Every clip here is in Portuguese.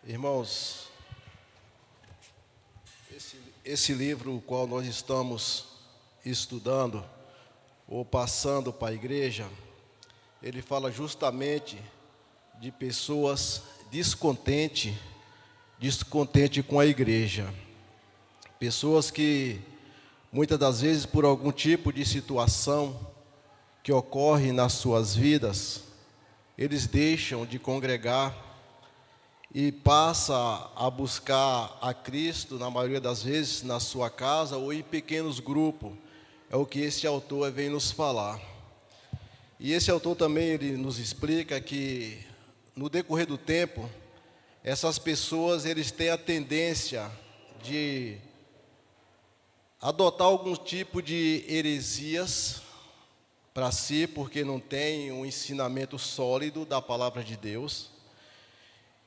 Irmãos, esse livro o qual nós estamos estudando ou passando para a igreja, ele fala justamente de pessoas descontentes com a igreja. Pessoas que muitas das vezes por algum tipo de situação que ocorre nas suas vidas, eles deixam de congregar e passa a buscar a Cristo, na maioria das vezes, na sua casa ou em pequenos grupos. É o que esse autor vem nos falar. E esse autor também ele nos explica que, no decorrer do tempo, essas pessoas eles têm a tendência de adotar algum tipo de heresias para si, porque não tem um ensinamento sólido da palavra de Deus.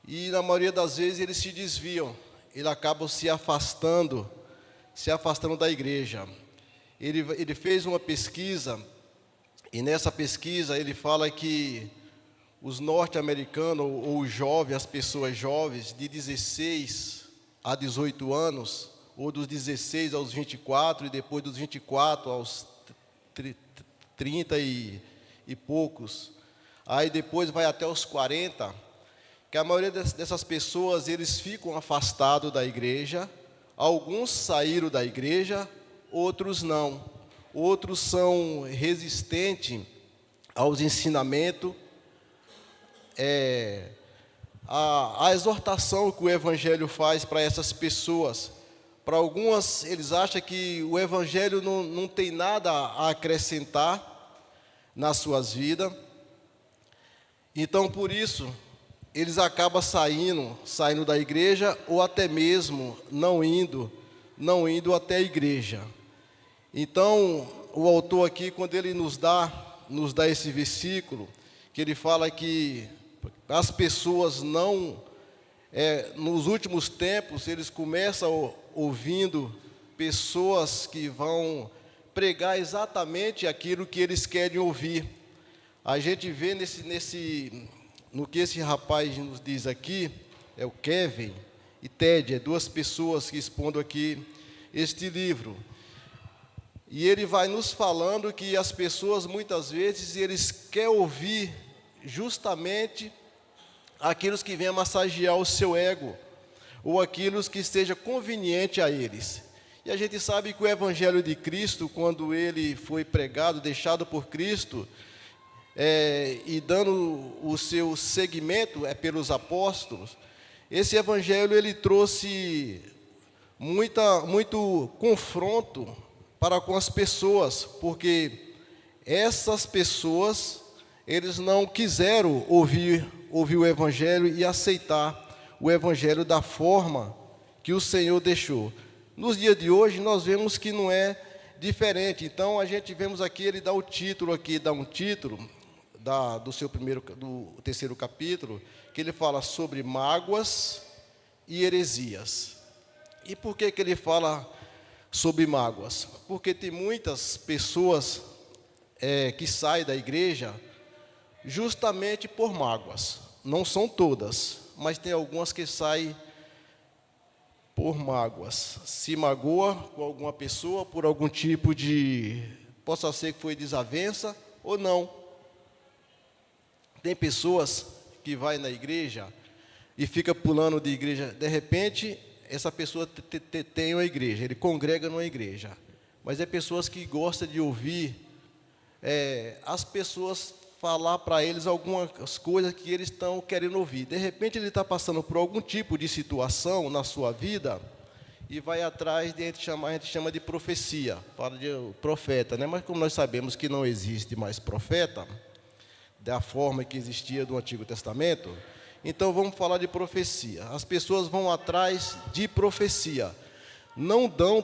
E na maioria das vezes eles se desviam, eles acabam se afastando da igreja. Ele fez uma pesquisa, e nessa pesquisa ele fala que os norte-americanos, ou os jovens, as pessoas jovens, de 16 a 18 anos, ou dos 16 aos 24, e depois dos 24 aos 30 e poucos, aí depois vai até os 40, que a maioria dessas pessoas, eles ficam afastados da igreja. Alguns saíram da igreja, outros não. Outros são resistentes aos ensinamentos, a exortação que o Evangelho faz para essas pessoas. Para algumas, eles acham que o Evangelho não tem nada a acrescentar nas suas vidas. Então, por isso, eles acabam saindo da igreja, ou até mesmo não indo até a igreja. Então, o autor aqui, quando ele nos dá esse versículo, que ele fala que as pessoas nos últimos tempos, eles começam ouvindo pessoas que vão pregar exatamente aquilo que eles querem ouvir. A gente vê no que esse rapaz nos diz aqui, é o Kevin e Ted, é duas pessoas que expondo aqui este livro. E ele vai nos falando que as pessoas, muitas vezes, eles querem ouvir justamente aqueles que vêm massagear o seu ego, ou aqueles que esteja conveniente a eles. E a gente sabe que o Evangelho de Cristo, quando ele foi pregado, deixado por Cristo, e dando o seu seguimento pelos apóstolos, esse evangelho ele trouxe muito confronto para com as pessoas, porque essas pessoas eles não quiseram ouvir o evangelho e aceitar o evangelho da forma que o Senhor deixou. Nos dias de hoje nós vemos que não é diferente. Então a gente vemos aqui, ele dá um título do terceiro capítulo, que ele fala sobre mágoas e heresias. E por que ele fala sobre mágoas? Porque tem muitas pessoas que saem da igreja justamente por mágoas. Não são todas, mas tem algumas que saem por mágoas. Se magoa com alguma pessoa por algum tipo de... possa ser que foi desavença ou não. Tem pessoas que vai na igreja e fica pulando de igreja. De repente, essa pessoa tem uma igreja, ele congrega numa igreja. Mas é pessoas que gostam de ouvir as pessoas falar para eles algumas coisas que eles estão querendo ouvir. De repente, ele está passando por algum tipo de situação na sua vida e vai atrás a gente chama de profecia, fala de profeta, né? Mas como nós sabemos que não existe mais profeta, da forma que existia do Antigo Testamento, então vamos falar de profecia. As pessoas vão atrás de profecia, não dão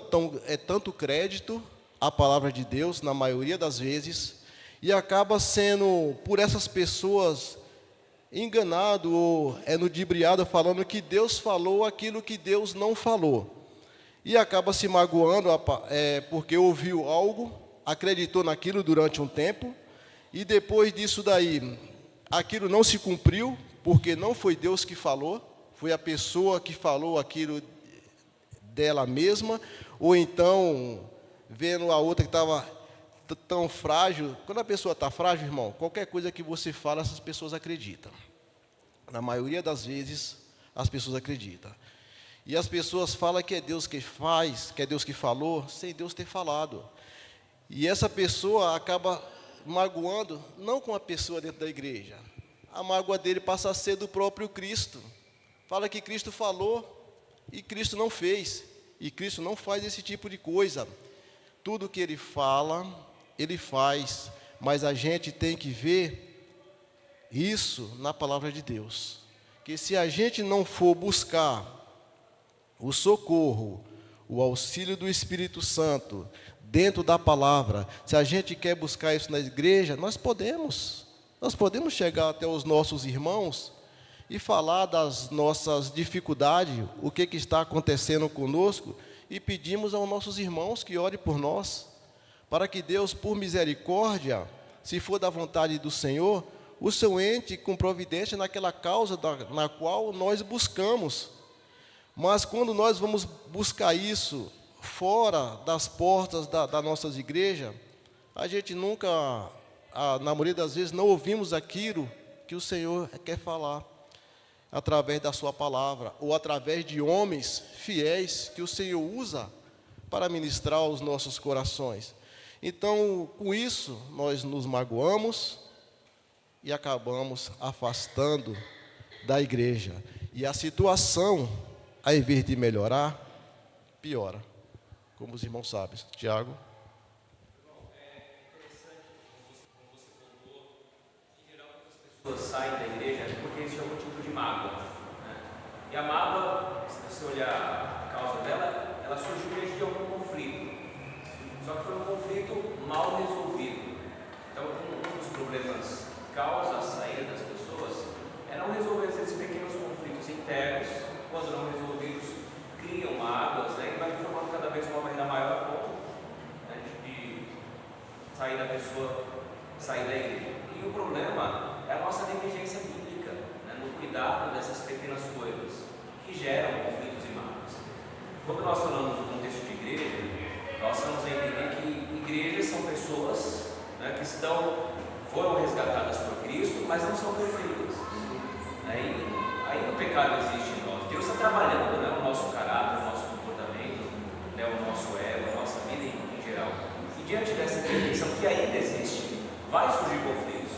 tanto crédito à palavra de Deus, na maioria das vezes, e acaba sendo, por essas pessoas, enganado ou ludibriado, falando que Deus falou aquilo que Deus não falou, e acaba se magoando porque ouviu algo, acreditou naquilo durante um tempo, e depois disso daí, aquilo não se cumpriu, porque não foi Deus que falou, Foi a pessoa que falou aquilo dela mesma, ou então, vendo a outra que estava tão frágil. Quando a pessoa está frágil, irmão, qualquer coisa que você fala, essas pessoas acreditam. Na maioria das vezes, as pessoas acreditam. E as pessoas falam que é Deus que faz, que é Deus que falou, sem Deus ter falado. E essa pessoa acaba magoando, não com a pessoa dentro da igreja. A mágoa dele passa a ser do próprio Cristo. Fala que Cristo falou e Cristo não fez. E Cristo não faz esse tipo de coisa. Tudo que Ele fala, Ele faz. Mas a gente tem que ver isso na palavra de Deus. Que se a gente não for buscar o socorro, o auxílio do Espírito Santo dentro da palavra, se a gente quer buscar isso na igreja, nós podemos chegar até os nossos irmãos e falar das nossas dificuldades, o que está acontecendo conosco, e pedimos aos nossos irmãos que orem por nós, para que Deus, por misericórdia, se for da vontade do Senhor, o Senhor entre com providência naquela causa na qual nós buscamos. Mas quando nós vamos buscar isso fora das portas das nossas igrejas, a gente nunca, na maioria das vezes, não ouvimos aquilo que o Senhor quer falar, através da sua palavra, ou através de homens fiéis que o Senhor usa para ministrar aos nossos corações. Então, com isso, nós nos magoamos e acabamos afastando da igreja. E a situação, ao invés de melhorar, piora. Como os irmãos sabem. Tiago? Pessoas saem da igreja porque existe algum tipo de mágoa, né? E a mágoa, se você olhar a causa dela, ela surgiu desde algum conflito. Só que foi um conflito mal resolvido. Então, um dos problemas que causa a saída das pessoas é não resolver esses pequenos conflitos internos. Quando não resolvidos, criam mágoas, né? E vai formando cada vez uma barreira maior a ponto, né, de sair da pessoa, sair da igreja. E o problema é a nossa negligência bíblica, né, no cuidado dessas pequenas coisas que geram conflitos e mágoas. Quando nós falamos do contexto de igreja, nós vamos entender que igrejas são pessoas, né, que foram resgatadas por Cristo, mas não são perfeitas. Aí o pecado existe em nós. Deus está trabalhando, né, o nosso caráter, o nosso comportamento, né, o nosso ego, a nossa vida em geral. E diante dessa imperfeição que ainda existe, vai surgir conflitos.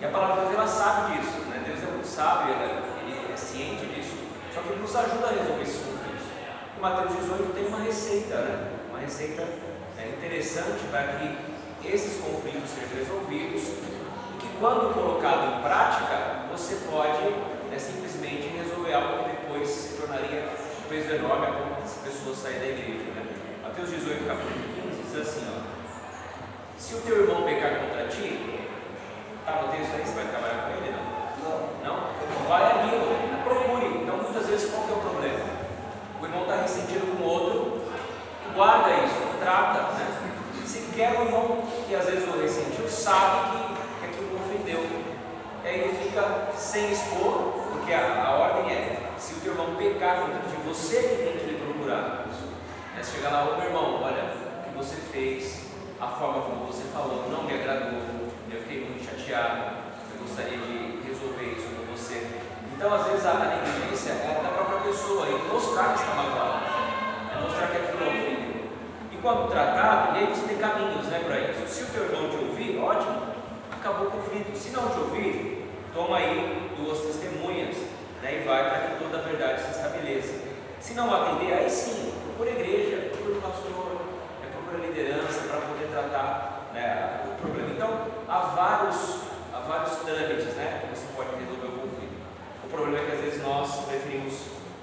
E a palavra de Deus, ela sabe disso, né? Deus é muito sábio, ele é ciente disso, só que ele nos ajuda a resolver esses conflitos. Em Mateus 18 tem uma receita, né? Uma receita interessante para que esses conflitos sejam resolvidos e que, quando colocado em prática, você pode simplesmente resolver algo que depois se tornaria um peso enorme a ponto das pessoas saírem da igreja, né? Mateus 18, capítulo 15, diz assim, ó: se o teu irmão pecar contra ti, está no texto aí, você vai trabalhar com ele? Não? Vai ali, procure. Então, muitas vezes, qual que é o problema? O irmão está ressentido com o outro, e guarda isso, trata, né? Sequer o irmão que às vezes o ressentiu sabe que aquilo o ofendeu. E aí ele fica sem expor, porque a ordem é: se o teu irmão pecar contra ti, você que tem que ir procurar. É chegar lá: ô meu irmão, olha, o que você fez, a forma como você falou, não me agradou, eu fiquei muito chateado, eu gostaria de resolver isso com você. Então, às vezes, a negligência é da própria pessoa, e mostrar que está magoado, mostrar que aquilo é ofendido. E quando tratado, e aí você tem caminhos, né, para isso. Se o teu irmão te ouvir, ótimo, acabou o conflito. Se não te ouvir, toma aí 2 testemunhas, né, e vai para que toda a verdade se estabeleça. Se não atender, aí sim, procura a igreja, procura o pastor, procura a liderança para poder tratar, né, o problema. Então, há vários trâmites, né, que você pode resolver o conflito. O problema é que às vezes nós preferimos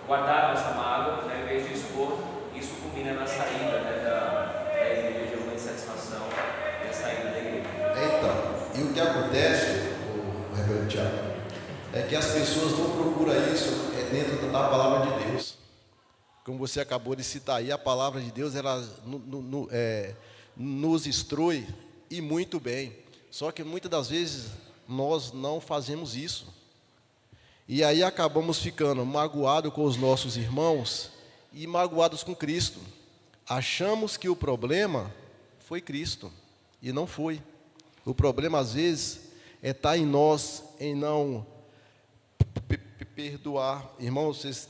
guardar a nossa mágoa, né, em vez de expor. Isso culmina na saída, né, da igreja, uma insatisfação e a saída da igreja. Então, e o que acontece, o reverendo Tiago, é que as pessoas não procuram isso dentro da palavra de Deus. Como você acabou de citar aí, a palavra de Deus, ela nos instrui, e muito bem. Só que muitas das vezes nós não fazemos isso. E aí acabamos ficando magoados com os nossos irmãos e magoados com Cristo. Achamos que o problema foi Cristo, e não foi. O problema, às vezes, é estar em nós, em não perdoar. Irmãos, vocês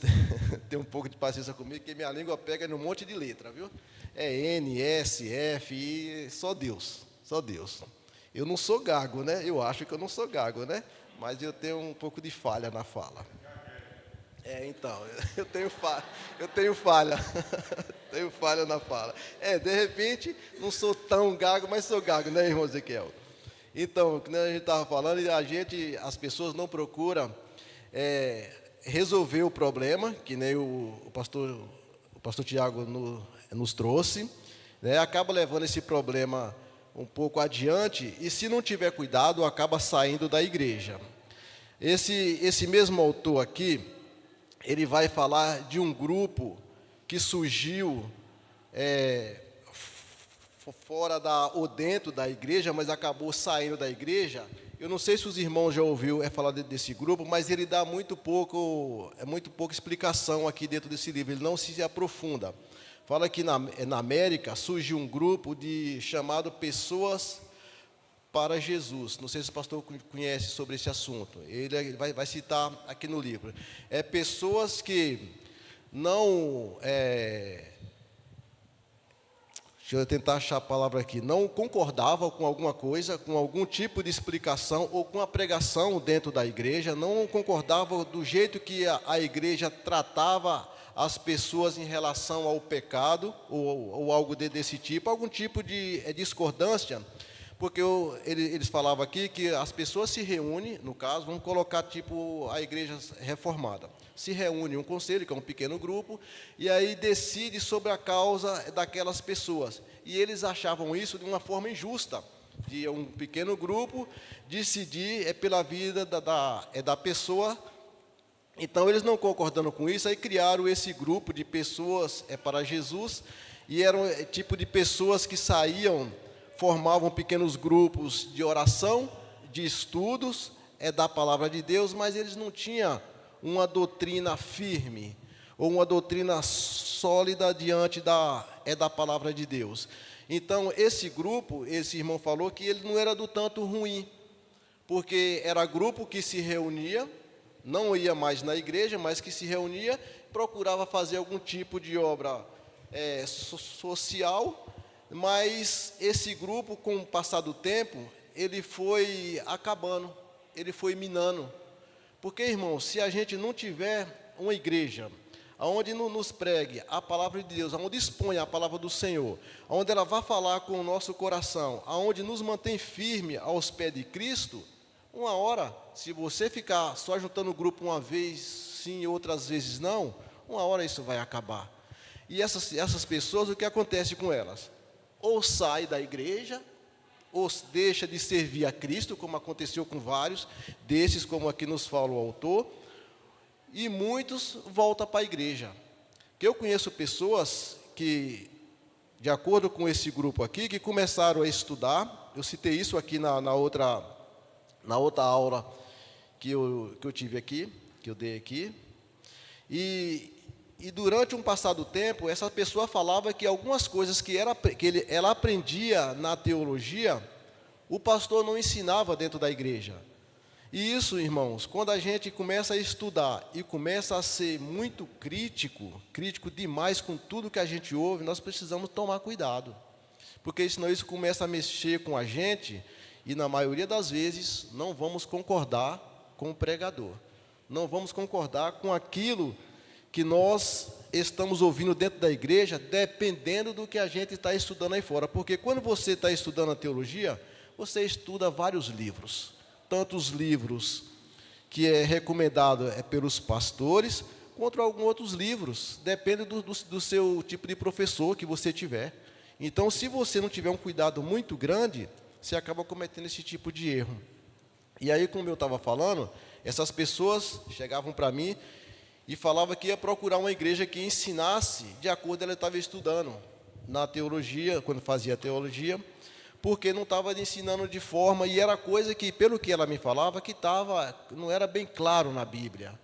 têm um pouco de paciência comigo, porque minha língua pega num monte de letra, viu? É N, S, F, I, só Deus, só Deus. Eu não sou gago, né? Eu acho que eu não sou gago, né? Mas eu tenho um pouco de falha na fala. Então, eu tenho falha, tenho falha na fala. De repente, não sou tão gago, mas sou gago, né, irmão Ezequiel? Então, como a gente estava falando, as pessoas não procuram resolver o problema, que nem o pastor Tiago nos trouxe, né? Acaba levando esse problema um pouco adiante, e se não tiver cuidado, acaba saindo da igreja. Esse mesmo autor aqui, ele vai falar de um grupo que surgiu fora ou dentro da igreja, mas acabou saindo da igreja. Eu não sei se os irmãos já ouviram falar desse grupo, mas ele dá muito pouca explicação aqui dentro desse livro, ele não se aprofunda. Fala que na América surgiu um grupo chamado Pessoas para Jesus. Não sei se o pastor conhece sobre esse assunto. Ele vai citar aqui no livro. Pessoas que não... deixa eu tentar achar a palavra aqui. Não concordavam com alguma coisa, com algum tipo de explicação ou com a pregação dentro da igreja. Não concordavam do jeito que a igreja tratava as pessoas em relação ao pecado ou algo desse tipo. Algum tipo de discordância. Porque eles falavam aqui que as pessoas se reúnem, no caso, vamos colocar tipo a igreja reformada. Se reúne um conselho, que é um pequeno grupo, e aí decide sobre a causa daquelas pessoas. E eles achavam isso de uma forma injusta, de um pequeno grupo decidir pela vida da pessoa. Então, eles não concordando com isso, aí criaram esse grupo de pessoas para Jesus, e eram tipo de pessoas que formavam pequenos grupos de oração, de estudos, da palavra de Deus, mas eles não tinham uma doutrina firme, ou uma doutrina sólida diante da palavra de Deus. Então, esse grupo, esse irmão falou que ele não era do tanto ruim, porque era grupo que se reunia, não ia mais na igreja, mas que se reunia, procurava fazer algum tipo de obra social. Mas esse grupo, com o passar do tempo, ele foi acabando, ele foi minando. Porque, irmão, se a gente não tiver uma igreja onde nos pregue a palavra de Deus, onde exponha a palavra do Senhor, onde ela vá falar com o nosso coração, onde nos mantém firme aos pés de Cristo, uma hora, se você ficar só juntando o grupo uma vez sim e outras vezes não, uma hora isso vai acabar. E essas pessoas, o que acontece com elas? Ou sai da igreja, ou deixa de servir a Cristo, como aconteceu com vários desses, como aqui nos fala o autor, e muitos voltam para a igreja. Que eu conheço pessoas que, de acordo com esse grupo aqui, que começaram a estudar. Eu citei isso aqui na outra aula que eu tive aqui, que eu dei aqui. E durante um passado tempo, essa pessoa falava que algumas coisas que ela aprendia na teologia, o pastor não ensinava dentro da igreja. E isso, irmãos, quando a gente começa a estudar e começa a ser muito crítico demais com tudo que a gente ouve, nós precisamos tomar cuidado. Porque senão isso começa a mexer com a gente e, na maioria das vezes, não vamos concordar com o pregador. Não vamos concordar com aquilo que nós estamos ouvindo dentro da igreja, dependendo do que a gente está estudando aí fora. Porque quando você está estudando a teologia, você estuda vários livros. Tanto os livros que é recomendado pelos pastores, quanto alguns outros livros. Depende do seu tipo de professor que você tiver. Então, se você não tiver um cuidado muito grande, você acaba cometendo esse tipo de erro. E aí, como eu estava falando, essas pessoas chegavam para mim e falava que ia procurar uma igreja que ensinasse de acordo com ela estava estudando na teologia, quando fazia teologia, porque não estava ensinando de forma, e era coisa que, pelo que ela me falava, que não era bem claro na Bíblia.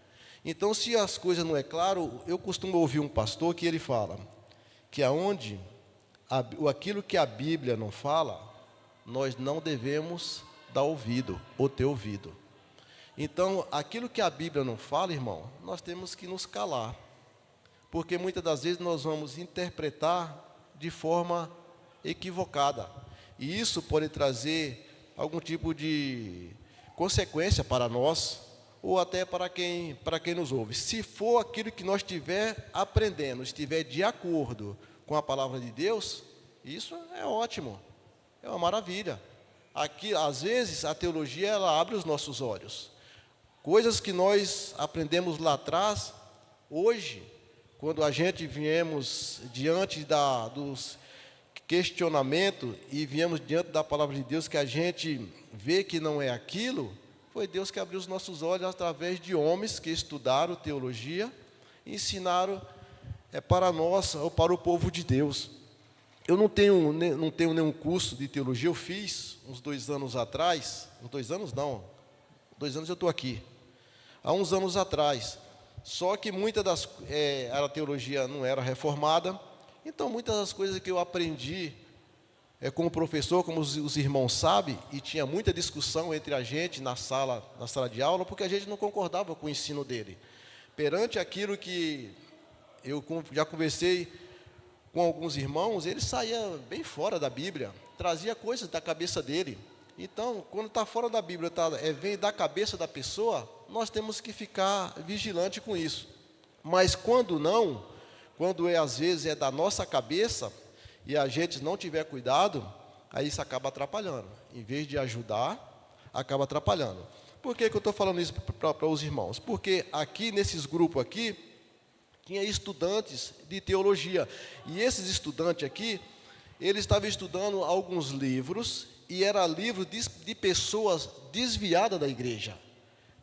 Então, se as coisas não é claro, eu costumo ouvir um pastor que ele fala que aquilo que a Bíblia não fala, nós não devemos dar ouvido ou ter ouvido. Então, aquilo que a Bíblia não fala, irmão, nós temos que nos calar, porque muitas das vezes nós vamos interpretar de forma equivocada, e isso pode trazer algum tipo de consequência para nós, ou até para quem nos ouve. Se for aquilo que nós estiver aprendendo, estiver de acordo com a palavra de Deus, isso é ótimo, é uma maravilha. Aqui, às vezes, a teologia, ela abre os nossos olhos. Coisas que nós aprendemos lá atrás, hoje, quando a gente viemos diante dos questionamentos e viemos diante da palavra de Deus, que a gente vê que não é aquilo, foi Deus que abriu os nossos olhos através de homens que estudaram teologia e ensinaram para nós, ou para o povo de Deus. Eu não tenho nenhum curso de teologia, eu fiz uns 2 anos atrás, 2 anos não, 2 anos eu estou aqui, há uns anos atrás, só que a teologia não era reformada, então muitas das coisas que eu aprendi como professor, como os irmãos sabem, e tinha muita discussão entre a gente na sala de aula, porque a gente não concordava com o ensino dele. Perante aquilo que eu já conversei com alguns irmãos, ele saía bem fora da Bíblia, trazia coisas da cabeça dele. Então, quando está fora da Bíblia, vem da cabeça da pessoa, nós temos que ficar vigilante com isso. Mas quando não, às vezes é da nossa cabeça, e a gente não tiver cuidado, aí isso acaba atrapalhando. Em vez de ajudar, acaba atrapalhando. Por que eu estou falando isso para os irmãos? Porque aqui, nesses grupos aqui, tinha estudantes de teologia. E esses estudantes aqui, eles estavam estudando alguns livros, e era livro de pessoas desviadas da igreja.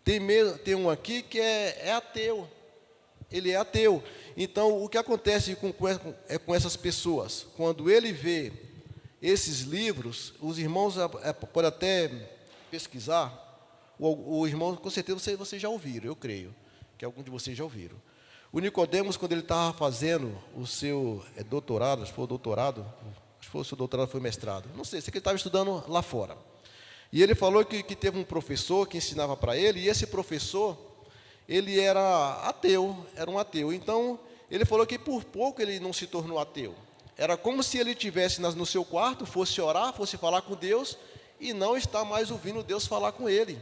Tem um aqui que é ateu. Ele é ateu. Então, o que acontece com essas pessoas? Quando ele vê esses livros, os irmãos podem até pesquisar, o irmão, com certeza, vocês já ouviram, eu creio, que alguns de vocês já ouviram. O Nicodemos, quando ele estava fazendo o seu doutorado, acho que foi o doutorado, acho que foi o seu doutorado, foi mestrado, não sei, sei que ele estava estudando lá fora. E ele falou que teve um professor que ensinava para ele, e esse professor, ele era um ateu. Então, ele falou que por pouco ele não se tornou ateu. Era como se ele estivesse no seu quarto, fosse orar, fosse falar com Deus, e não está mais ouvindo Deus falar com ele.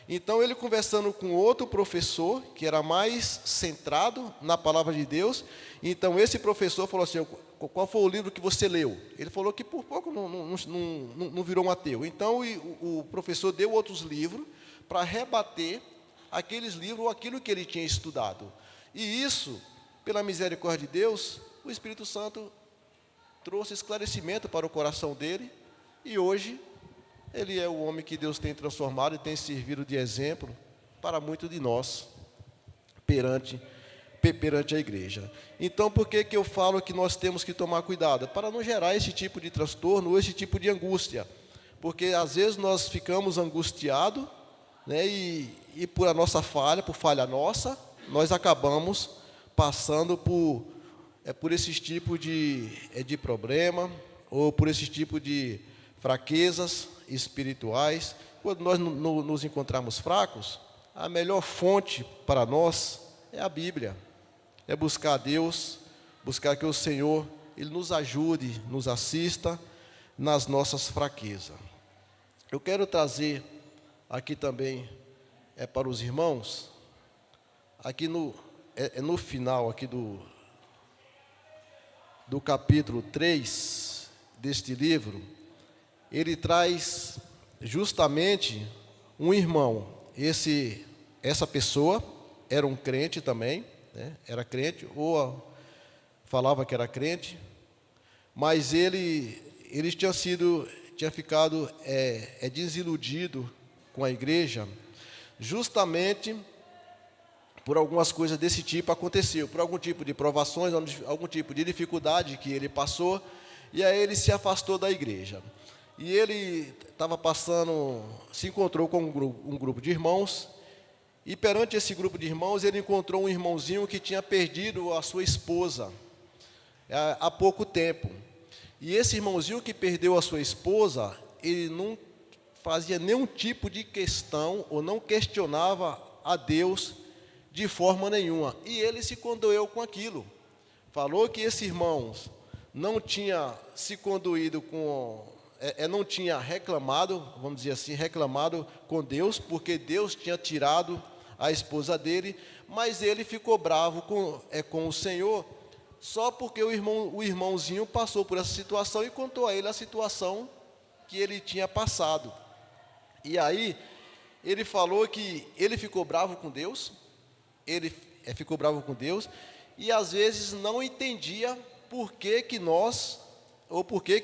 Então, ele conversando com outro professor, que era mais centrado na palavra de Deus, então esse professor falou assim: qual foi o livro que você leu? Ele falou que por pouco não virou um ateu. Então, o professor deu outros livros para rebater aqueles livros ou aquilo que ele tinha estudado. E isso, pela misericórdia de Deus, o Espírito Santo trouxe esclarecimento para o coração dele, e hoje ele é o homem que Deus tem transformado e tem servido de exemplo para muitos de nós perante a igreja. Então, por que eu falo que nós temos que tomar cuidado? Para não gerar esse tipo de transtorno ou esse tipo de angústia, porque às vezes nós ficamos angustiados, né, e por a nossa falha, por falha nossa, nós acabamos passando por esse tipo de problema, ou por esse tipo de fraquezas espirituais. Quando nós nos encontramos fracos, a melhor fonte para nós é a Bíblia, é buscar a Deus, buscar que o Senhor Ele nos ajude, nos assista nas nossas fraquezas. Eu quero trazer aqui também para os irmãos, aqui no final aqui do capítulo 3 deste livro, ele traz justamente um irmão. Essa pessoa era um crente também, né? Era crente, ou falava que era crente, mas ele tinha ficado desiludido com a igreja, justamente por algumas coisas desse tipo aconteceu, por algum tipo de provações, algum tipo de dificuldade que ele passou, e aí ele se afastou da igreja. e ele estava passando, se encontrou com um grupo de irmãos, e perante esse grupo de irmãos, ele encontrou um irmãozinho que tinha perdido a sua esposa há pouco tempo. E esse irmãozinho que perdeu a sua esposa, ele não fazia nenhum tipo de questão, ou não questionava a Deus de forma nenhuma. E ele se condoeu com aquilo. Falou que esse irmão não tinha se conduído não tinha reclamado, vamos dizer assim, reclamado com Deus, porque Deus tinha tirado a esposa dele, mas ele ficou bravo com o Senhor, só porque o irmãozinho passou por essa situação e contou a ele a situação que ele tinha passado. E aí, ele falou que ele ficou bravo com Deus, e às vezes não entendia por que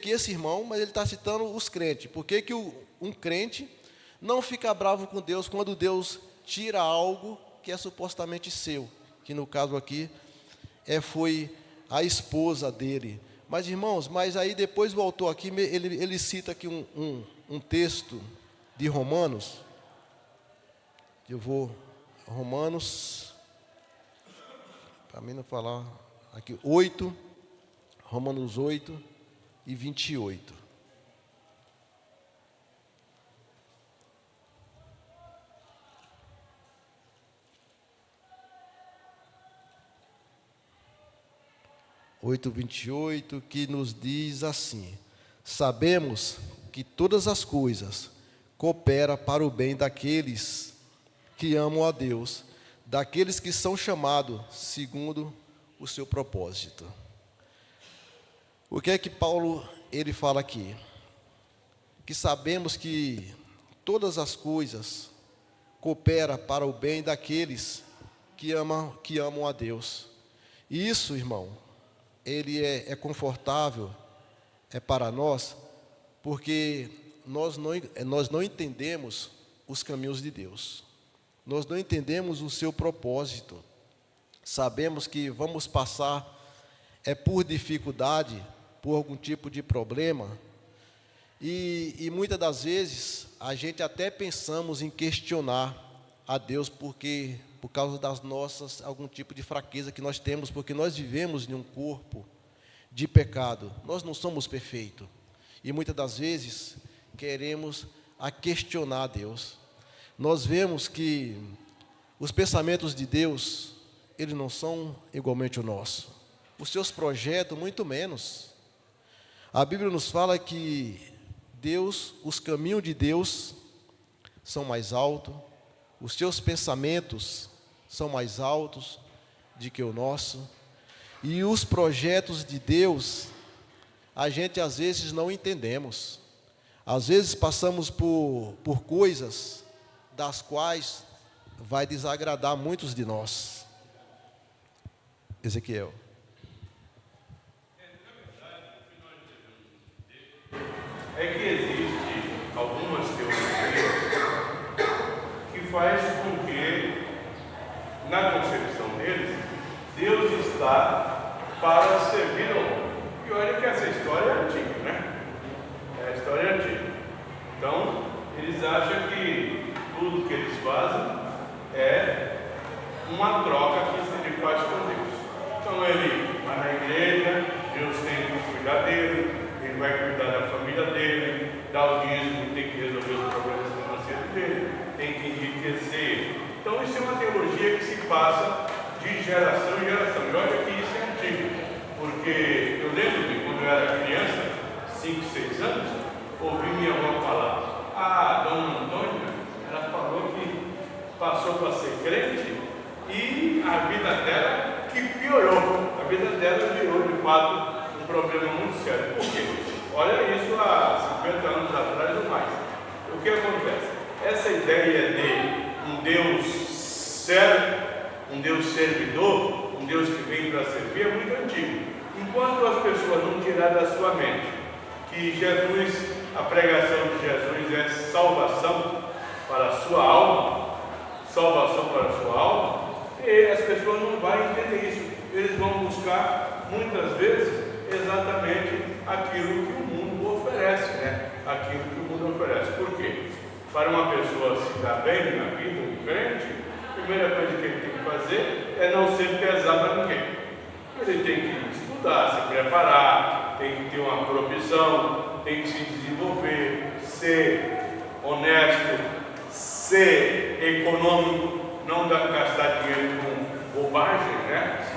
esse irmão, mas ele está citando os crentes, por que um crente não fica bravo com Deus quando Deus tira algo que é supostamente seu, que no caso aqui foi a esposa dele. Mas irmãos, aí depois o autor aqui, ele cita aqui um texto de Romanos, Romanos, para mim não falar aqui, Romanos 8 e 28. Que nos diz assim: sabemos que todas as coisas cooperam para o bem daqueles que amam a Deus, daqueles que são chamados segundo o seu propósito. O que é que Paulo ele fala aqui? Que sabemos que todas as coisas cooperam para o bem daqueles que amam a Deus. E isso, irmão, ele é confortável, para nós, porque nós não entendemos os caminhos de Deus. Nós não entendemos o seu propósito. Sabemos que vamos passar por dificuldade, por algum tipo de problema, e muitas das vezes a gente até pensamos em questionar a Deus por causa das nossas, algum tipo de fraqueza que nós temos, porque nós vivemos em um corpo de pecado, nós não somos perfeitos, e muitas das vezes queremos questionar a Deus. Nós vemos que os pensamentos de Deus, eles não são igualmente o nosso, os seus projetos muito menos. A Bíblia nos fala que os caminhos de Deus são mais altos, os seus pensamentos são mais altos do que o nosso, e os projetos de Deus, a gente às vezes não entendemos. Às vezes passamos por coisas das quais vai desagradar muitos de nós. Ezequiel. É que existe algumas teorias que faz com que, na concepção deles, Deus está para servir ao homem. E olha que essa história é antiga, né? É a história antiga. Então, eles acham que tudo que eles fazem é uma troca que ele faz com Deus. Então, ele vai na igreja, Deus tem que cuidar dele, ele vai cuidar da família dele, dá o dízimo, tem que resolver os problemas financeiros dele, tem que enriquecer. Então, isso é uma teologia que se passa de geração em geração. E olha que isso é antigo, porque eu lembro que quando eu era criança, 5, 6 anos, ouvi minha avó falar: a dona Antônia, ela falou que passou para ser crente e a vida dela que piorou. A vida dela virou, de fato, um problema muito sério. Por quê? Olha isso há 50 anos atrás ou mais. O que acontece? Essa ideia de um Deus sério, um Deus servidor, um Deus que vem para servir, é muito antigo. Enquanto as pessoas não tirarem da sua mente que Jesus, a pregação de Jesus é salvação para a sua alma, e as pessoas não vão entender isso. Eles vão buscar, muitas vezes, exatamente aquilo que o mundo oferece, né? aquilo que o mundo oferece. Por quê? Para uma pessoa se dar bem na vida, um crente, a primeira coisa que ele tem que fazer é não ser pesado para ninguém. Ele tem que estudar, se preparar, tem que ter uma profissão, tem que se desenvolver, ser honesto, ser econômico, não gastar dinheiro com bobagem, né?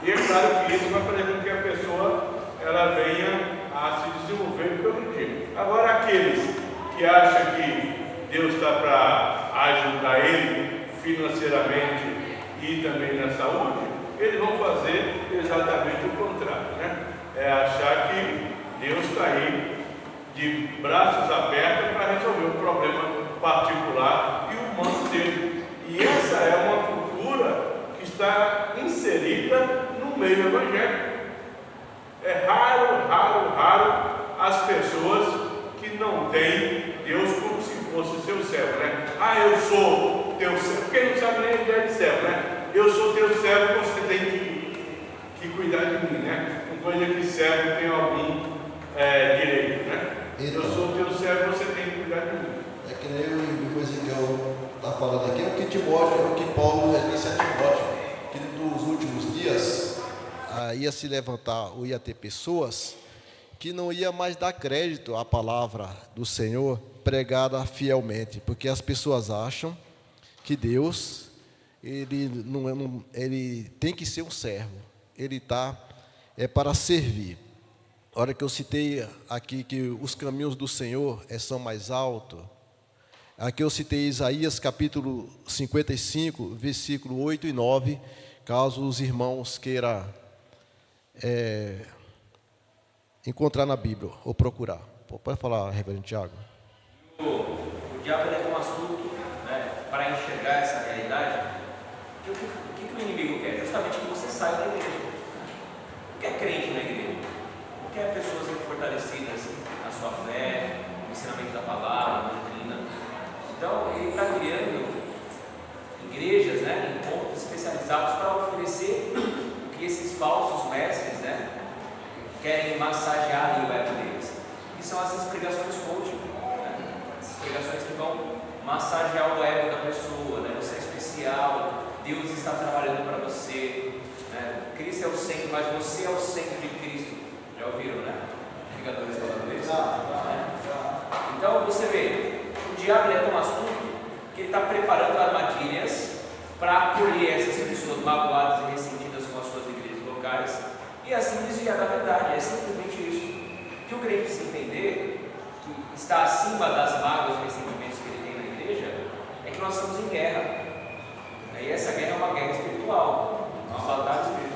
E é claro que isso vai fazer com que a pessoa ela venha a se desenvolver pelo dia. Agora, aqueles que acham que Deus está para ajudar ele financeiramente e também na saúde, eles vão fazer exatamente o contrário, né? É achar que Deus está aí de braços abertos para resolver um problema particular e humano dele. E essa é uma cultura que está inserida no meio evangélico. É raro as pessoas que não têm Deus como se fosse seu servo, né? Ah, eu sou teu servo, porque ele não sabe nem a ideia de servo, né? Eu sou teu servo, você tem que cuidar de mim, né? Uma coisa que servo tem algum direito, né? Então, eu sou teu servo, você tem que cuidar de mim. É que nem o Ezequiel está falando aqui, é o que Timóteo, é o que Paulo disse a Timóteo, que nos últimos dias ia se levantar, ou ia ter pessoas que não ia mais dar crédito à palavra do Senhor pregada fielmente, porque as pessoas acham que Deus, ele tem que ser um servo, ele é para servir. A hora que eu citei aqui que os caminhos do Senhor são mais altos, aqui eu citei Isaías capítulo 55, versículo 8 e 9, caso os irmãos queiram encontrar na Bíblia ou procurar. Pode falar, reverendo Tiago. O diabo é um astuto, né, para enxergar essa realidade. O que o inimigo quer? Justamente que você saia da igreja. Não quer crente na igreja, não quer pessoas fortalecidas na sua fé, no ensinamento da palavra, na doutrina. Então, ele está criando igrejas, né, encontros especializados para oferecer o que esses falsos mestres, né, querem massagear o ego deles. E são essas pregações coaching, né? Essas pregações que vão massagear o ego da pessoa, né? Você é especial, Deus está trabalhando para você, né? Cristo é o centro, mas você é o centro de Cristo. Já ouviram, né? Pregadores falando isso? Então você vê, o diabo é tão astuto que ele está preparando armadilhas para acolher essas pessoas magoadas e ressentidas com as suas igrejas locais e assim desviar da verdade. É simplesmente isso. O que o crente precisa entender, que está acima das mágoas e ressentimentos que ele tem na igreja, é que nós estamos em guerra. E essa guerra é uma guerra espiritual, uma batalha espiritual.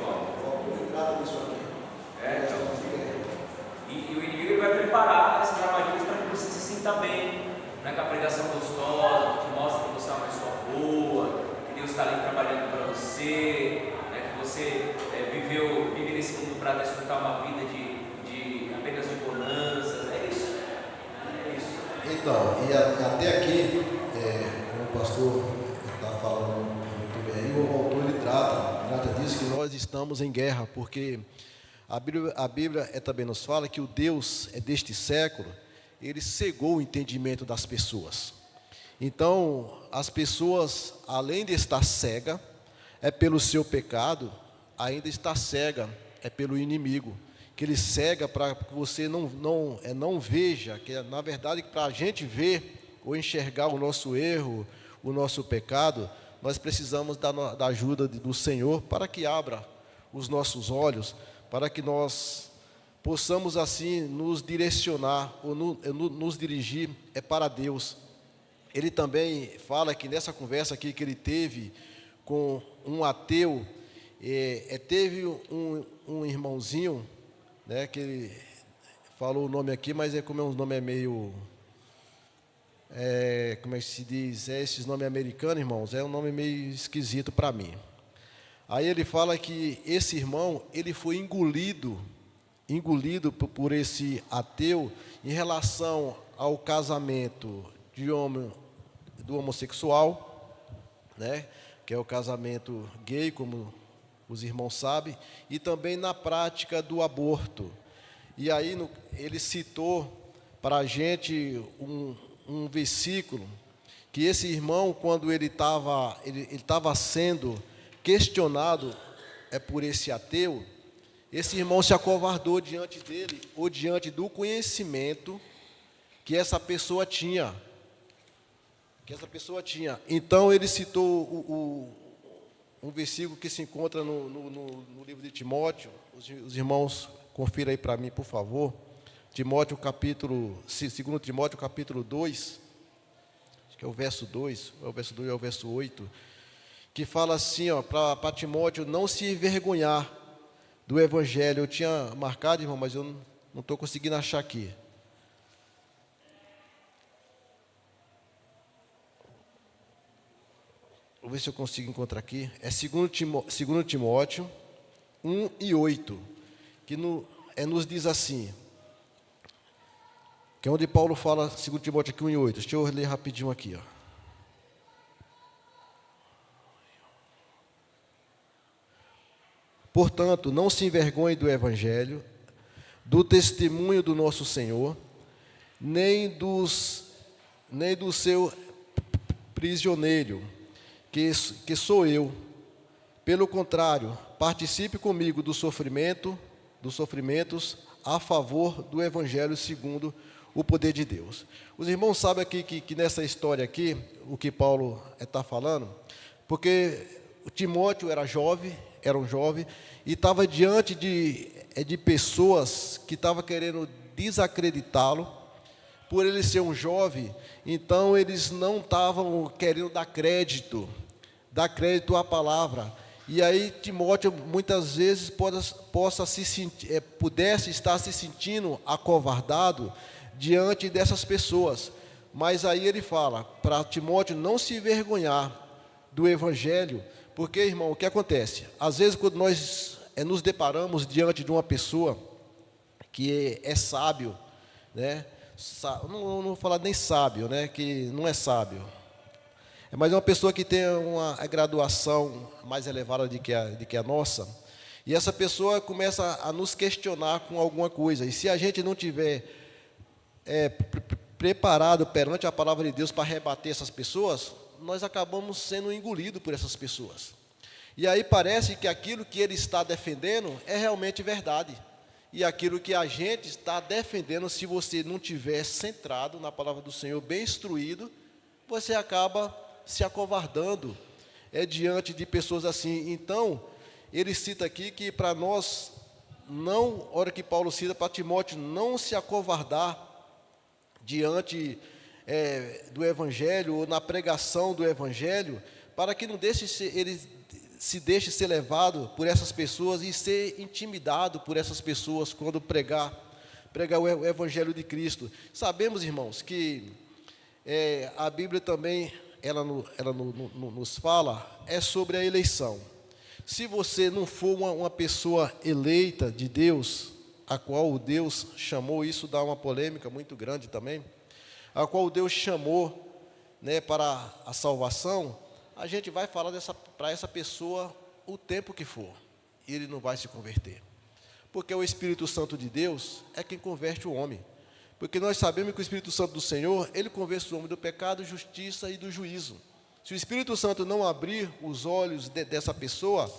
E o inimigo ele vai preparar essas armadilhas para que você se sinta bem, né, com a pregação gostosa, que mostra que você é uma pessoa boa, que Deus está ali trabalhando para você, né, que você vive nesse mundo para desfrutar uma vida apenas de bonanças. É isso. Então, e até aqui, o pastor está falando muito bem, o autor ele trata disso, que nós estamos em guerra, porque a Bíblia também nos fala que o Deus deste século, ele cegou o entendimento das pessoas. Então, as pessoas, além de estar cega, pelo seu pecado, ainda está cega, pelo inimigo, que ele cega para que você não veja, que na verdade para a gente ver ou enxergar o nosso erro, o nosso pecado, nós precisamos da ajuda do Senhor para que abra os nossos olhos, para que nós possamos assim nos direcionar ou nos dirigir para Deus. Ele também fala que nessa conversa aqui que ele teve com um ateu, teve um irmãozinho, né, que ele falou o nome aqui, mas como o nome é meio, como é que se diz, esses nomes americanos, irmãos, é um nome meio esquisito para mim. Aí ele fala que esse irmão, ele foi engolido por esse ateu em relação ao casamento do homossexual, né, que é o casamento gay, como os irmãos sabem, e também na prática do aborto. E aí ele citou para a gente um versículo que esse irmão, quando ele estava sendo questionado por esse ateu, esse irmão se acovardou diante dele, ou diante do conhecimento que essa pessoa tinha. Então, ele citou um versículo que se encontra no livro de Timóteo. Os irmãos, confiram aí para mim, por favor. 2 Timóteo, capítulo 2, acho que é o verso 2, é o verso 8, que fala assim, para Timóteo não se envergonhar do Evangelho. Eu tinha marcado, irmão, mas eu não estou conseguindo achar aqui. Vou ver se eu consigo encontrar aqui. É 2 Timóteo 1 e 8, que nos diz assim, que é onde Paulo fala, 2 Timóteo aqui 1 e 8. Deixa eu ler rapidinho aqui. Portanto, não se envergonhe do Evangelho, do testemunho do nosso Senhor, nem do seu prisioneiro, que sou eu. Pelo contrário, participe comigo dos sofrimentos a favor do Evangelho segundo o poder de Deus. Os irmãos sabem aqui que nessa história aqui, o que Paulo está falando, porque o Timóteo era um jovem, e estava diante de pessoas que estavam querendo desacreditá-lo, por ele ser um jovem. Então eles não estavam querendo dar crédito à palavra. E aí Timóteo muitas vezes pudesse estar se sentindo acovardado diante dessas pessoas. Mas aí ele fala para Timóteo não se envergonhar do Evangelho, porque, irmão, o que acontece? Às vezes, quando nós nos deparamos diante de uma pessoa que é sábio, né? Não vou falar nem sábio, né? Que não é sábio, mas é uma pessoa que tem uma graduação mais elevada do que a nossa, e essa pessoa começa a nos questionar com alguma coisa, e se a gente não tiver preparado perante a palavra de Deus para rebater essas pessoas, nós acabamos sendo engolidos por essas pessoas. E aí parece que aquilo que ele está defendendo é realmente verdade. E aquilo que a gente está defendendo, se você não tiver centrado na palavra do Senhor, bem instruído, você acaba se acovardando diante de pessoas assim. Então, ele cita aqui que para nós, hora que Paulo cita para Timóteo, não se acovardar diante do Evangelho, ou na pregação do Evangelho, para que ele se deixe ser levado por essas pessoas e ser intimidado por essas pessoas quando pregar o Evangelho de Cristo. Sabemos, irmãos, que a Bíblia também ela nos fala sobre a eleição. Se você não for uma pessoa eleita de Deus, a qual Deus chamou, isso dá uma polêmica muito grande também, a qual Deus chamou, né, para a salvação, a gente vai falar para essa pessoa o tempo que for, e ele não vai se converter, porque o Espírito Santo de Deus é quem converte o homem, porque nós sabemos que o Espírito Santo do Senhor, ele convence o homem do pecado, justiça e do juízo. Se o Espírito Santo não abrir os olhos dessa pessoa,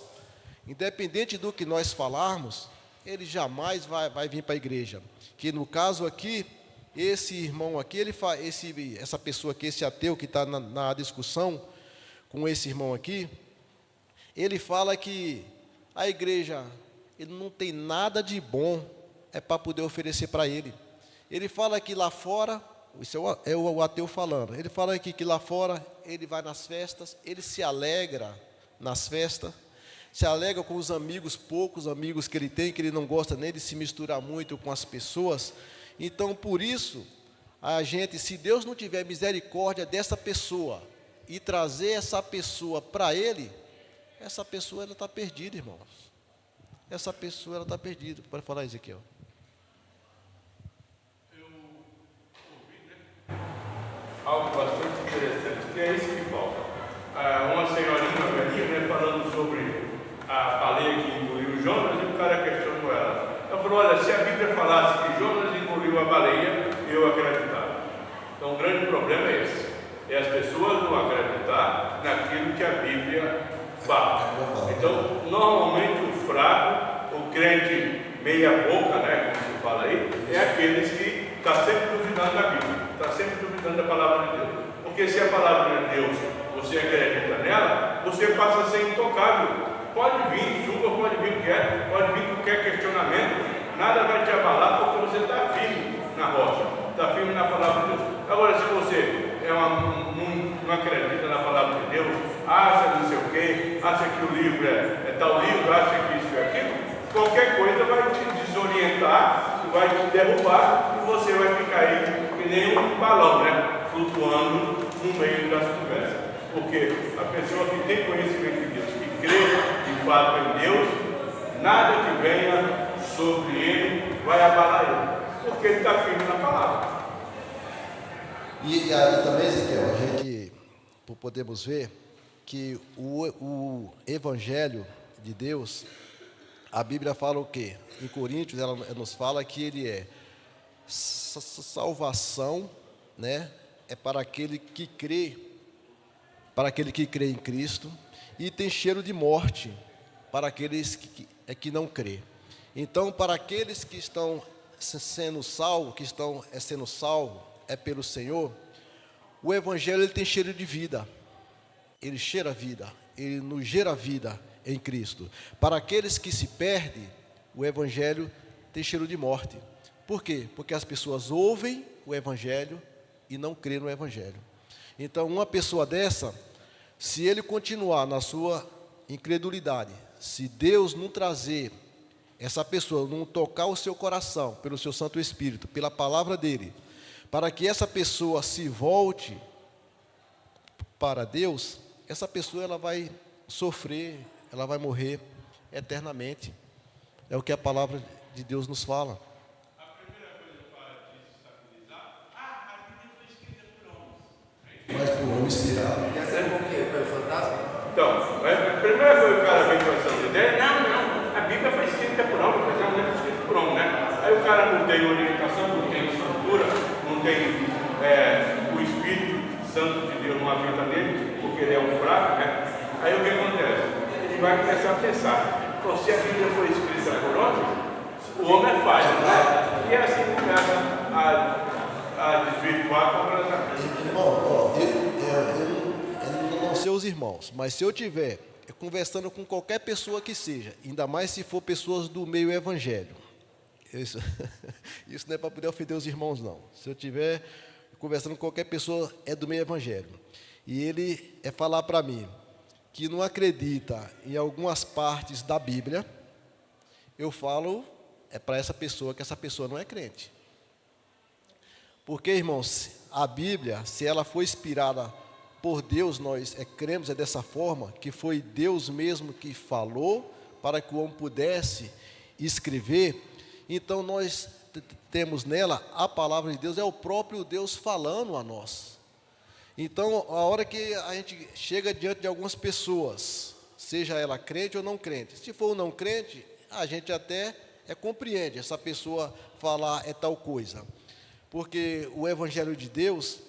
independente do que nós falarmos, ele jamais vai vir para a igreja. Que no caso aqui, esse irmão aqui, essa pessoa aqui, esse ateu que está na discussão com esse irmão aqui, ele fala que a igreja, ele não tem nada de bom para poder oferecer para ele. Ele fala que lá fora, isso é o ateu falando, ele fala que lá fora ele vai nas festas, ele se alegra nas festas, se alegra com os amigos, poucos amigos que ele tem, que ele não gosta nem de se misturar muito com as pessoas. Então, por isso, a gente, se Deus não tiver misericórdia dessa pessoa e trazer essa pessoa para ele, essa pessoa ela está perdida, irmãos. Essa pessoa ela está perdida. Pode falar, Ezequiel. Eu ouvi, algo bastante interessante, que é isso que falta. Uma senhorinha velhinha, falando sobre a baleia que engoliu Jonas, e o cara questionou ela. Ela falou: olha, se a Bíblia falasse que Jonas engoliu a baleia, eu problema é esse. É as pessoas não acreditar naquilo que a Bíblia fala. Então, normalmente o fraco, o crente meia boca, né, como se fala aí, é aqueles que estão sempre duvidando da Bíblia, está sempre duvidando da palavra de Deus. Porque se a palavra de Deus, você acredita nela, você passa a ser intocável. Pode vir chuva, pode vir qualquer questionamento, nada vai te abalar porque você está firme na rocha, está firme na palavra de Deus. Agora, se você não acredita na palavra de Deus, acha não sei o quê, acha que o livro é tal livro, acha que isso é aquilo, qualquer coisa vai te desorientar, vai te derrubar e você vai ficar aí que nem um balão, né? Flutuando no meio das conversas. Porque a pessoa que tem conhecimento de Deus, que crê de fato em Deus, nada que venha sobre ele vai abalar ele, porque ele está firme na palavra. E aí também, Ezequiel, a gente podemos ver que o Evangelho de Deus, a Bíblia fala o quê? Em Coríntios, ela nos fala que ele é salvação, né? É para aquele que crê em Cristo, e tem cheiro de morte para aqueles que não crê. Então, para aqueles que estão sendo salvos, sendo salvos pelo Senhor, o Evangelho ele tem cheiro de vida, ele cheira vida, ele nos gera vida em Cristo. Para aqueles que se perdem, o Evangelho tem cheiro de morte. Por quê? Porque as pessoas ouvem o Evangelho e não crê no Evangelho. Então, uma pessoa dessa, se ele continuar na sua incredulidade, se Deus não trazer essa pessoa, não tocar o seu coração pelo seu Santo Espírito, pela palavra dele, para que essa pessoa se volte para Deus, essa pessoa ela vai sofrer, ela vai morrer eternamente. É o que a palavra de Deus nos fala. Mas por homem inspirado. Já serve com o quê? Pelo fantasma? Então, a primeira coisa que o cara vem com essa ideia, não, a Bíblia foi escrita por homem, mas não é escrita por homem, né? Aí o cara não tem orientação, não tem estrutura, não tem o Espírito Santo de Deus não habita nele, porque ele é um fraco, né? Aí o que acontece? Ele vai começar a pensar, então, se a Bíblia foi escrita por homem, o homem é falho, né? E assim começa a desvirtuar completamente. Irmão, eu não sei os irmãos, mas se eu tiver conversando com qualquer pessoa que seja, ainda mais se for pessoas do meio evangélico, isso não é para poder ofender os irmãos, não. Se eu tiver conversando com qualquer pessoa do meio evangélico, e ele falar para mim que não acredita em algumas partes da Bíblia, eu falo para essa pessoa que essa pessoa não é crente. Porque, irmãos, a Bíblia, se ela foi inspirada por Deus, nós cremos dessa forma, que foi Deus mesmo que falou para que o homem pudesse escrever. Então nós temos nela a palavra de Deus, é o próprio Deus falando a nós. Então, a hora que a gente chega diante de algumas pessoas, seja ela crente ou não crente, se for um não crente, a gente até compreende essa pessoa falar tal coisa. Porque o Evangelho de Deus,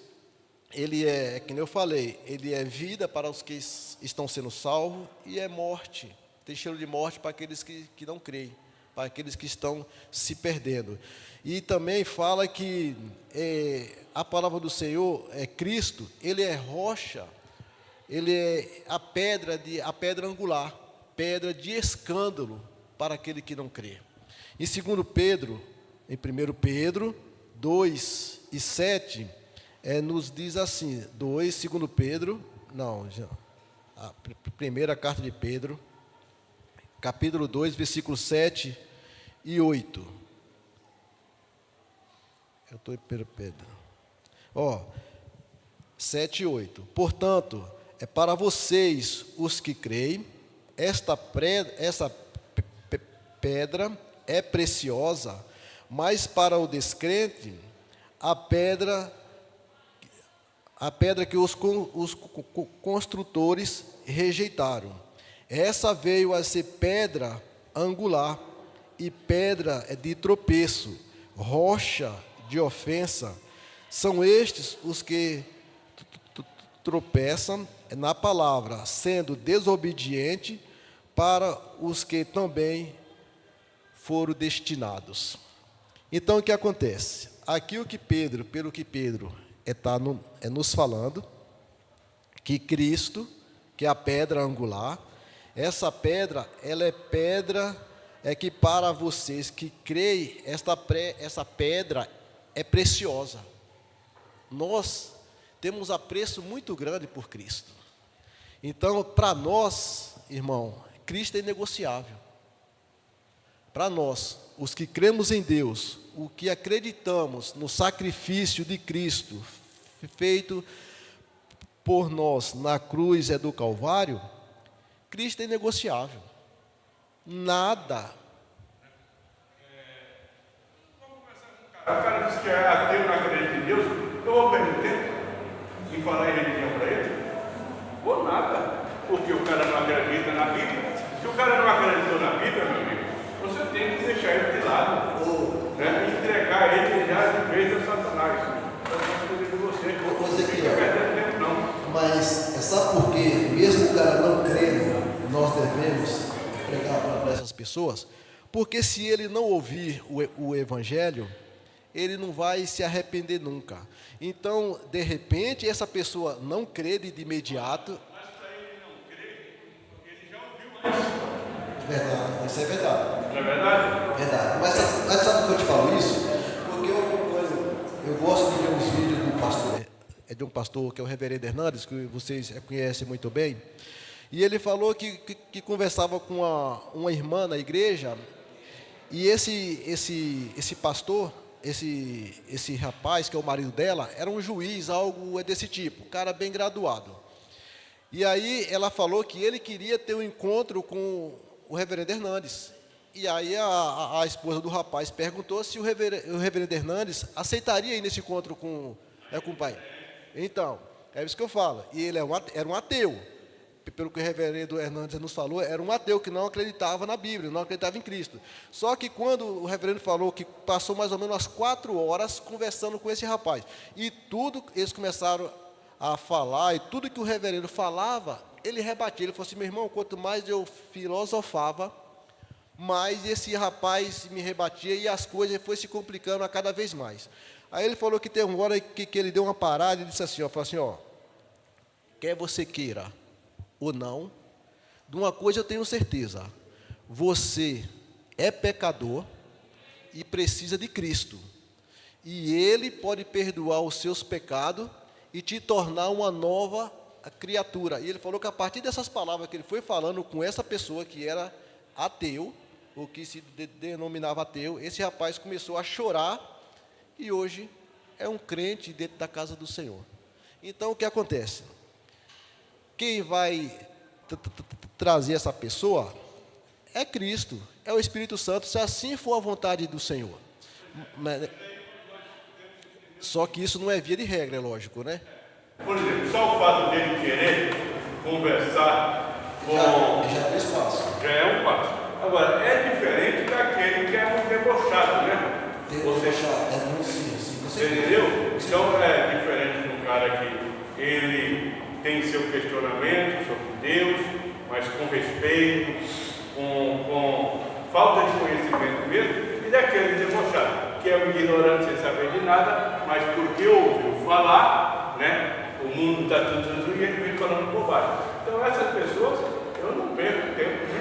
ele como eu falei, ele é vida para os que estão sendo salvos e é morte. Tem cheiro de morte para aqueles que não creem, para aqueles que estão se perdendo. E também fala que a palavra do Senhor é Cristo, ele é rocha, ele é a pedra angular, pedra de escândalo para aquele que não crê. Em 1 Pedro 2:7, nos diz assim, 2 Pedro, a primeira carta de Pedro, capítulo 2, versículos 7 e 8. Eu estou em Pedro. 7 e 8. Portanto, para vocês, os que creem, essa pedra é preciosa, mas para o descrente, a pedra que os construtores rejeitaram. Essa veio a ser pedra angular e pedra de tropeço, rocha de ofensa, São estes os que tropeçam na palavra, sendo desobediente para os que também foram destinados. Então, o que acontece? Aqui pelo que Pedro está nos falando, que Cristo, que é a pedra angular, essa pedra, ela é pedra, que para vocês que creem, essa pedra é preciosa. Nós temos apreço muito grande por Cristo. Então, para nós, irmão, Cristo é inegociável. Para nós, os que cremos em Deus, o que acreditamos no sacrifício de Cristo, feito por nós na cruz do Calvário, Cristo é inegociável. Nada. O cara diz que é ateu, não acredita em Deus, eu vou perder tempo em falar em religião para ele? Ou nada, porque o cara não acredita na Bíblia. Se o cara não acreditou na Bíblia, meu amigo, você tem que deixar ele de lado, né? Entregar ele já de vez a Satanás. Eu não estou com você, não fica perdendo tempo não. Mas sabe por quê? Mesmo o cara não crendo, nós devemos pregar para essas pessoas? Porque se ele não ouvir o Evangelho, ele não vai se arrepender nunca. Então, de repente, essa pessoa não crê de imediato. Mas para ele não crer, ele já ouviu antes. Verdade, isso é verdade. Não é verdade? Verdade. Mas sabe por que eu te falo isso? Porque eu gosto de ver uns vídeos do pastor. É de um pastor que é o reverendo Hernandes, que vocês conhecem muito bem. E ele falou que conversava com uma irmã na igreja, e esse pastor, esse rapaz, que é o marido dela, era um juiz, algo desse tipo, um cara bem graduado. E aí ela falou que ele queria ter um encontro com o reverendo Hernandes. E aí a esposa do rapaz perguntou se o reverendo Hernandes aceitaria ir nesse encontro com o pai. Então, é isso que eu falo. E ele era um ateu. Pelo que o reverendo Hernandes nos falou, era um ateu que não acreditava na Bíblia, não acreditava em Cristo. Só que quando o reverendo falou que passou mais ou menos umas 4 horas conversando com esse rapaz, e tudo, eles começaram a falar, e tudo que o reverendo falava, ele rebatia. Ele falou assim: meu irmão, quanto mais eu filosofava, mais esse rapaz me rebatia, e as coisas foram se complicando a cada vez mais. Aí ele falou que tem uma hora que ele deu uma parada e disse assim, falou assim, quer você queira ou não, de uma coisa eu tenho certeza: você é pecador e precisa de Cristo, e Ele pode perdoar os seus pecados e te tornar uma nova criatura. E ele falou que a partir dessas palavras que ele foi falando com essa pessoa que era ateu, ou que se denominava ateu, esse rapaz começou a chorar, e hoje é um crente dentro da casa do Senhor. Então, o que acontece? Quem vai trazer essa pessoa é Cristo, é o Espírito Santo, se assim for a vontade do Senhor. Só que isso não é via de regra, é lógico, né? Por exemplo, só o fato dele querer conversar com... Já é um passo. Já é um passo. Agora, é diferente daquele que é um debochado, né? Você entendeu? Então é diferente do cara que ele tem seu questionamento sobre Deus, mas com respeito, com falta de conhecimento mesmo, e daquele debochado, que é um ignorante sem saber de nada, mas porque ouviu falar, né? O mundo está tudo azul e ele vem falando bobagem. Então essas pessoas, eu não perco tempo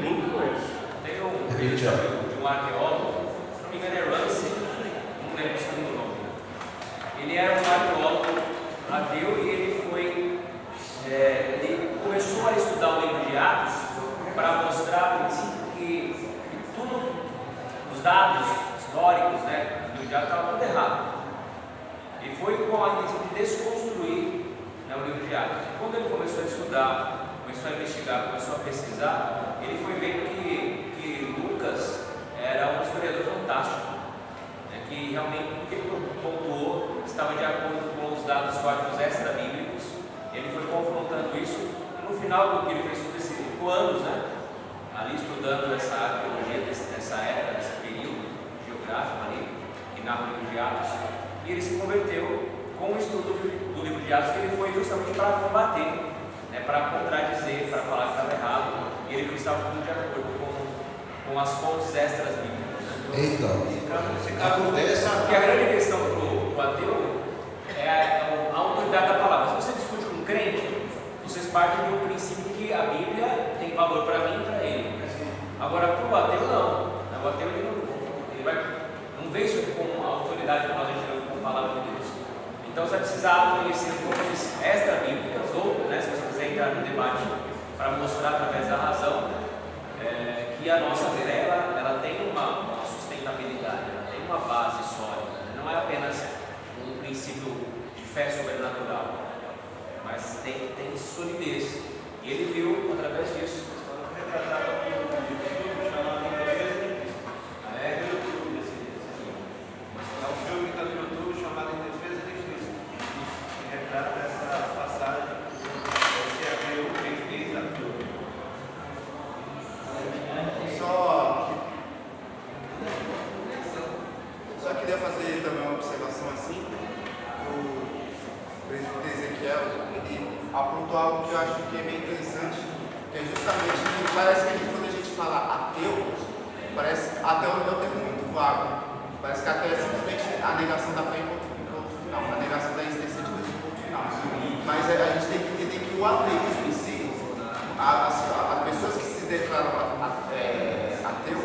muito com eles. Tem um vídeo de um arqueólogo, se não me engano é Ramsey, não lembro o segundo nome. Ele era um arqueólogo ateu e ele começou a estudar o livro de Atos para mostrar que tudo, os dados históricos, né, do livro de Atos estavam tudo errado. E foi com a intenção de desconstruir, né, o livro de Atos. E quando ele começou a estudar, começou a investigar, começou a pesquisar, ele foi vendo que Lucas era um historiador fantástico, né, que realmente o que ele pontuou estava de acordo com os dados históricos extra-bíblicos. Ele foi confrontando isso, e no final do que ele fez, ele ficou anos, né, ali estudando essa arqueologia dessa época, desse período geográfico ali, que narra o livro de Atos, e ele se converteu com o estudo do livro de Atos, que ele foi justamente para combater, né, para contradizer, para falar que estava errado, e ele estava tudo de acordo com as fontes extras bíblicas. Então, acontece. Porque a grande questão para o ateu é a autoridade da palavra. Se você discute com um crente, vocês partem do princípio que a Bíblia tem valor para mim e para ele. Agora, para o ateu, não. O ateu ele não vê isso como autoridade que nós entendemos como palavra de Deus. Então, você vai precisar conhecer fontes extra-bíblicas, ou, né, se você quiser entrar no debate para mostrar através da razão que a nossa fé ela tem uma sustentabilidade, ela tem uma base sólida, né? Não é apenas um princípio de fé sobrenatural, mas tem solidez. E ele viu através disso. É um filme que está no YouTube chamado Em Defesa de Cristo, que retrata essa passagem que é ateu, ex-ateu. Só queria fazer também uma observação assim. O presbítero Ezequiel, ele apontou algo que eu acho que é bem interessante, que é justamente, parece que quando a gente fala ateu, parece ateu é um termo muito vago. Parece que ateu é simplesmente a negação da fé em ponto final, a negação da existência de Deus em ponto final. Mas a gente tem que entender que o ateísmo em si, as pessoas que se declaram ateu,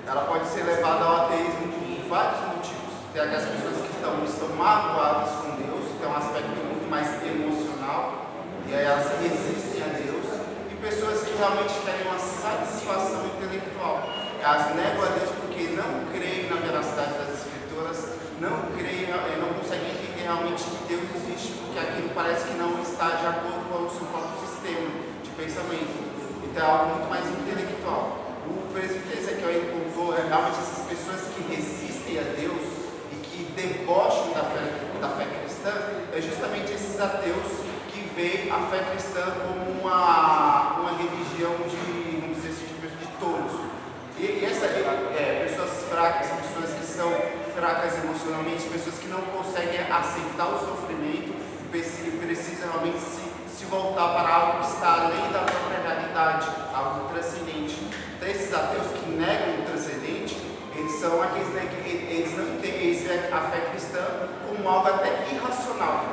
ela pode ser levada ao ateísmo por vários motivos. Tem aquelas pessoas que estão magoadas com Deus, tem um aspecto muito mais emocional, e aí elas resistem a Deus, e pessoas que realmente querem uma satisfação intelectual. Elas negam a Deus porque não creem na veracidade das Escrituras, não creem, não conseguem entender realmente que Deus existe, porque aquilo parece que não está de acordo com o seu próprio sistema de pensamento. Então é algo muito mais intelectual. O presbítero Ezequiel pontuou realmente essas pessoas que resistem a Deus e que debocham da fé cristã, é justamente esses ateus que veem a fé cristã como uma religião de, vamos dizer assim, de tolos. E pessoas fracas, pessoas que são fracas emocionalmente, pessoas que não conseguem aceitar o sofrimento, precisam realmente se voltar para algo que está além da própria realidade, algo transcendente. Então, esses ateus que negam o transcendente, eles são aqueles que eles não entendem, eles veem a fé cristã como algo até irracional.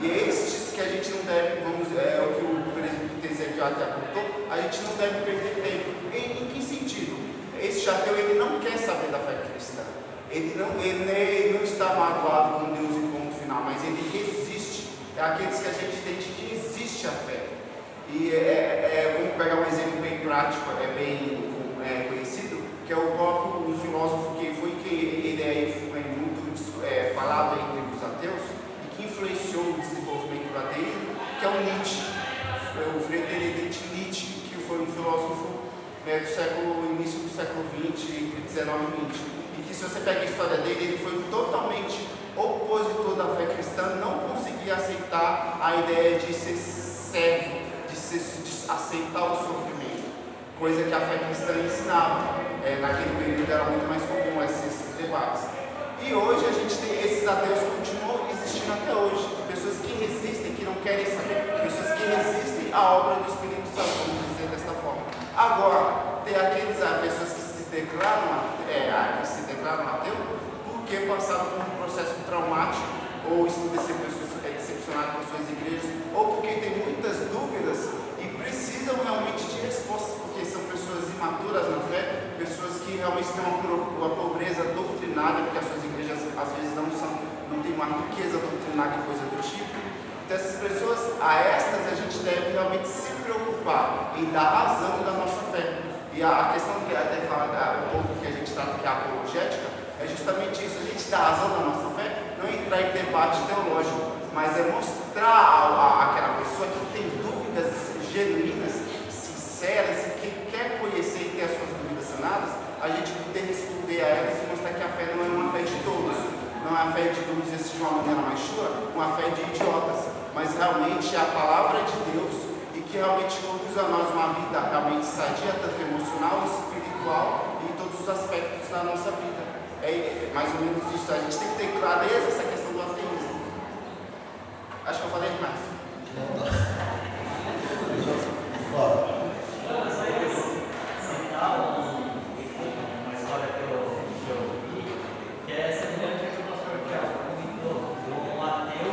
E é estes que a gente não deve, é o que o presbítero Ezequiel até apontou, a gente não deve perder tempo. Em que sentido? Esse ateu, ele não quer saber da fé cristã. Ele não está magoado com Deus em ponto final, mas ele resiste. É aqueles que a gente entende que existe a fé. E vamos pegar um exemplo bem prático, bem conhecido, que é o próprio filósofo que ele foi muito falado entre os ateus e que influenciou o desenvolvimento do ateísmo, que é o Nietzsche, o Friedrich Nietzsche, que foi um filósofo do início do século XX, entre 19 e 20, e que se você pega a história dele, ele foi totalmente opositor da fé cristã, não conseguia aceitar a ideia de ser servo, de aceitar o sofrimento, coisa que a fé cristã ensinava. Naquele período era muito mais comum esses debates. E hoje a gente tem esses ateus que continuam existindo até hoje, pessoas que resistem, que não querem saber, pessoas que resistem à obra do Espírito Santo, vamos dizer desta forma. Agora, tem aqueles pessoas que se declaram ateu porque passaram por um processo traumático, ou estão decepcionados com suas igrejas, ou porque tem muitas dúvidas e precisam realmente de respostas, porque são pessoas imaturas na fé, pessoas que realmente têm uma pobreza doutrinária, porque as suas igrejas às vezes não tem uma riqueza doutrinária e coisa do tipo. Então essas pessoas, a gente deve realmente se preocupar em dar razão da nossa fé. E a questão que até fala, o ponto que a gente trata que é a apologética, é justamente isso, a gente dá razão da nossa fé, não entrar em debate teológico, mas é mostrar àquela pessoa que tem dúvidas genuínas, sinceras, e que quer conhecer e ter as suas dúvidas sanadas, a gente poder responder a elas e mostrar que a fé não é uma fé de todos, não é a fé de, vamos dizer assim, de uma maneira mais chula, uma fé de idiotas, mas realmente é a palavra de Deus e que realmente conduz a nós uma vida realmente sadia, tanto emocional, espiritual e em todos os aspectos da nossa vida. É mais ou menos isso. A gente tem que ter clareza essa questão do ateísmo. Acho que eu falei demais. Fala. Uma história que eu vi, que é semelhante ao que o pastor Tiago comentou. O ateu,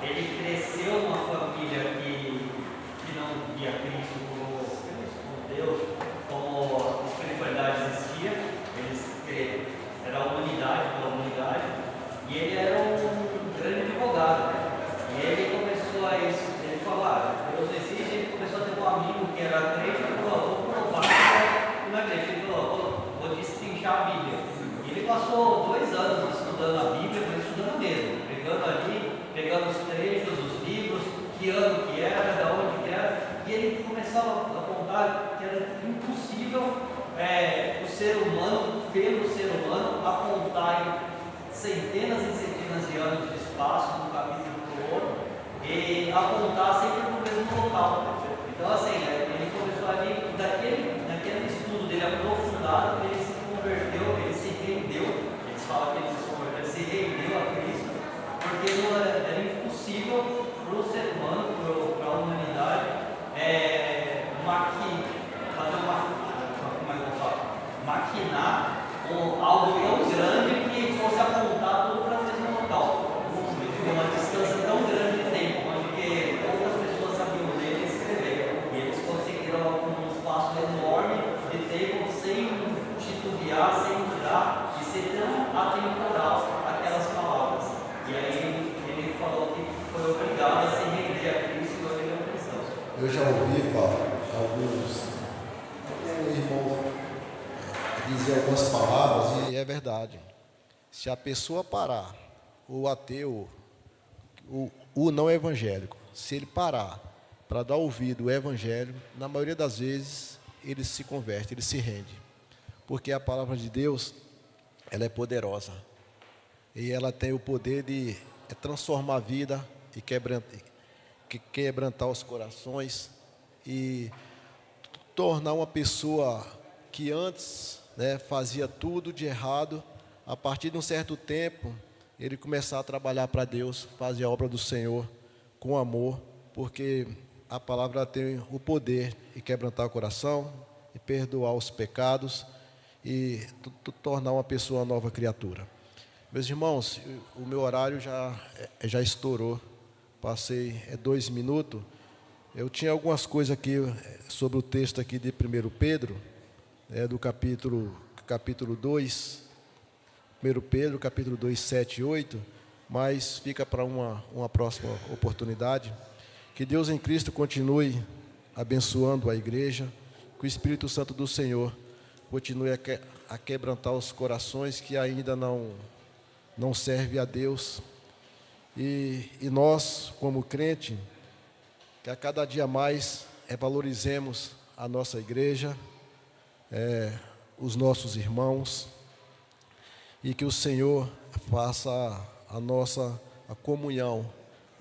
ele cresceu numa família que não via Cristo como Deus, como a espiritualidade existia. Eles era a humanidade pela humanidade, e ele era um grande advogado. E ele começou a isso, ele falou, Deus existe, ele começou a ter um amigo que era crente, ele falou, vou provar que não é crente. Ele falou, vou destrinchar a Bíblia. E ele passou 2 anos estudando a Bíblia, mas estudando mesmo, pegando ali, pegando os trechos, os livros, que ano que era, de onde que era, e ele começava a apontar que era impossível o ser humano, pelo ser humano, apontar em centenas e centenas de anos de espaço, de um capítulo para o outro, e apontar sempre para o mesmo local. Então, assim, ele começou ali, naquele estudo dele aprofundado, ele se converteu, ele se rendeu, eles falam que ele se converteu, ele se rendeu a Cristo, porque não era impossível para o ser humano, para a humanidade, maquinar algo tão grande que fosse apontar tudo para o mesmo local. Uma distância tão grande de tempo, onde que outras pessoas sabiam ler e escrever. E eles conseguiram um espaço enorme de tempo sem titubear, sem mudar e ser tão atemporal aquelas palavras. E aí ele falou que foi obrigado a se render a Cristo e hoje ele é um cristão. Eu já ouvi falar alguns irmãos dizer algumas palavras E é verdade. Se a pessoa parar, o ateu, o não evangélico, se ele parar para dar ouvido ao evangelho, na maioria das vezes ele se converte, ele se rende. Porque a palavra de Deus, ela é poderosa. E ela tem o poder de transformar a vida e quebrantar os corações e tornar uma pessoa que antes fazia tudo de errado, a partir de um certo tempo, ele começar a trabalhar para Deus, fazer a obra do Senhor com amor, porque a palavra tem o poder de quebrantar o coração, e perdoar os pecados, e tornar uma pessoa uma nova criatura. Meus irmãos, o meu horário já estourou, passei 2 minutos. Eu tinha algumas coisas aqui sobre o texto aqui de 1 Pedro, do capítulo 2, 1 Pedro, capítulo 2, 7 e 8, mas fica para uma próxima oportunidade. Que Deus em Cristo continue abençoando a igreja, que o Espírito Santo do Senhor continue a quebrantar os corações que ainda não servem a Deus. E nós, como crente, que a cada dia mais valorizemos a nossa igreja, os nossos irmãos, e que o Senhor faça a comunhão,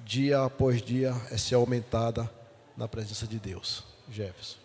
dia após dia, ser aumentada na presença de Deus. Jefferson.